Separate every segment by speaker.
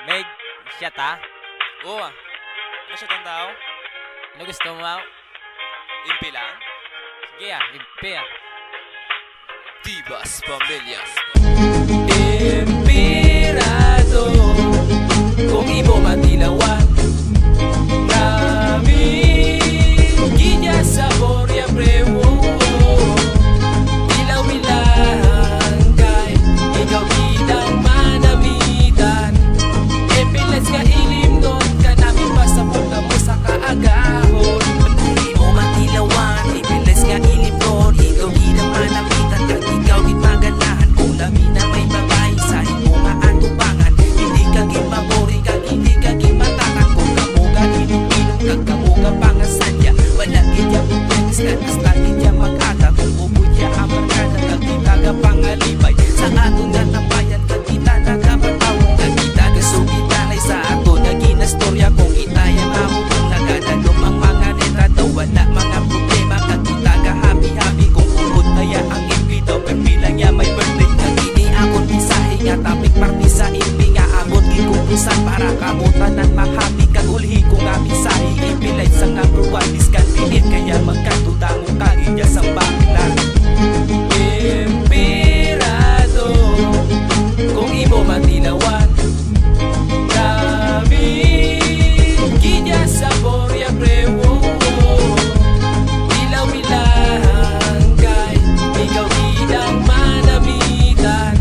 Speaker 1: Meg, siya ta?
Speaker 2: Oo ah. Ano siya tang tao?
Speaker 1: Ano gusto mo?
Speaker 2: Impi lang?
Speaker 1: Sige ah, impi ah.
Speaker 2: Tibas Pamilyas.
Speaker 3: Empirado, kung imo matilawan namin ginya sa borya prewo. Ilaw-ilang kay ikaw bidang manamitan. Epilas nga ilim nun ka namin pasapot na mo sa kaagahon. Kung imo matilawan, epilas nga ilim nun ikaw bidang manamitan. Kag ikaw gid maganahan kung labi na may babae sa imo nga atubangan. Hindi ka gid mabori kag hindi ka gid matakan. Kung kamo ga inom-inom kag kamo ga pangasadya, wala gid ya pupulis ka basta gid ya mag-aga. Kung ubod ya ang barkada kag kita ga pangalipay sa aton nga tambayan kag kita nagapatawon kag kita ga sugitanay sa aton nga ginastorya. Kung itaya mahubog nagadalom ang mga neta daw wala mga problema kag kita ga happy-happy. Kung ubod na ya ang impito perpilang ya may birthday kag ini akon mensahe nga topic party sa impi nga abot gikukusan para kamutan ng mahappy kag ulhi ko nga mensahe impilay sa nga bruwan diskantinit kaya magkatutang kagid ya sa baklan. Empirado, kung imo matilawan namin ginya sa borya prewo. Ilaw-ilang kay ikaw bidang manamitan.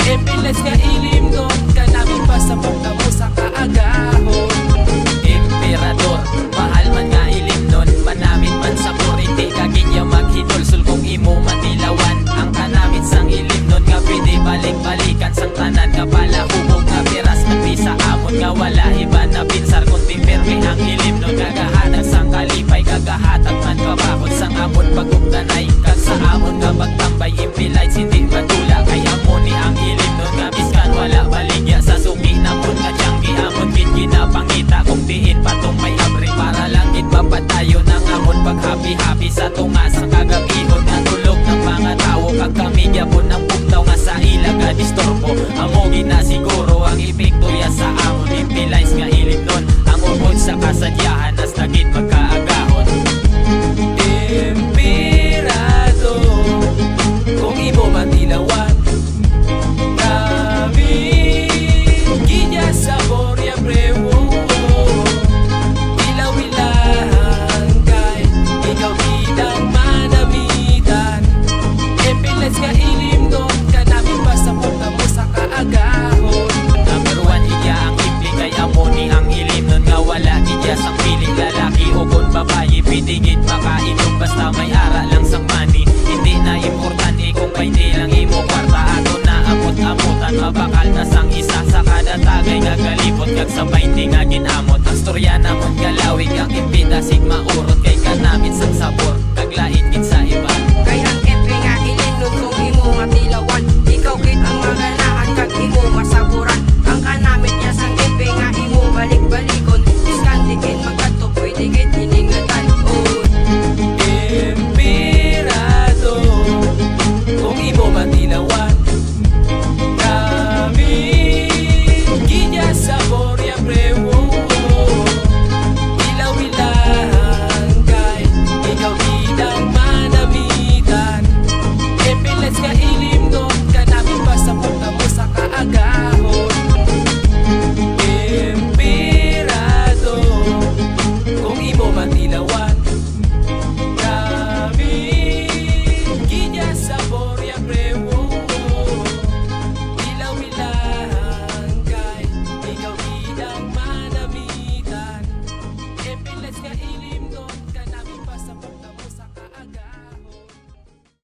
Speaker 3: Epilas nga ilim nun ka namin pasapot na mo sa kaagahon.
Speaker 1: Emperador, mahal man nga ilim nun, manamit man sa puriti kagid ya maghinulsul kung imo matilawan. Ang kanamit sang ilim nun nga pwede balik-balikan sang tanan nga pala hubog nga piras magdi sa amon nga wala iba na pinsar kundi perme ang ilim nun kagahatag sang kalipay kagahatag man kabakod sang amon pagugdanay kag sa amon nga magtambay impilites hindi matula kay amon ni ang ilim nun nga biskan wala baligya sa suki namon nga tiyanggi amon gid ginapangita kung diin patong may abri para lang gid mapatayo ng amon pag happy-happy sa tunga sa kagabihon nga tulog ng mga tao kag kami gyapon ng bugnaw nga sa ilag nga disturbo amo gina siguro ang epekto ya sa amon impilites nga ilim nun ang ubod sa kasadyahan nas nagit magkaagahon.
Speaker 3: Empirado, kung imo matilawan namin ginya sa borya prewo. Ilaw-ilang kay ikaw bidang manamitan. Epilas nga ilim nun ka namin pasapot na mo sa kaagahon.
Speaker 1: Number one iya ang impli kay amo ni ang ilim nun nga wala gidya sang piling lalaki o kon babae pitigit makainom basta may ara lang sang money. Hindi na importante kung pwede lang imo kwarta ato na amot-amutan mabakal na sang isa sa kada tagay nga galipot kag sabay di nga ginamot ang storya namon galawig ang impida sigma urot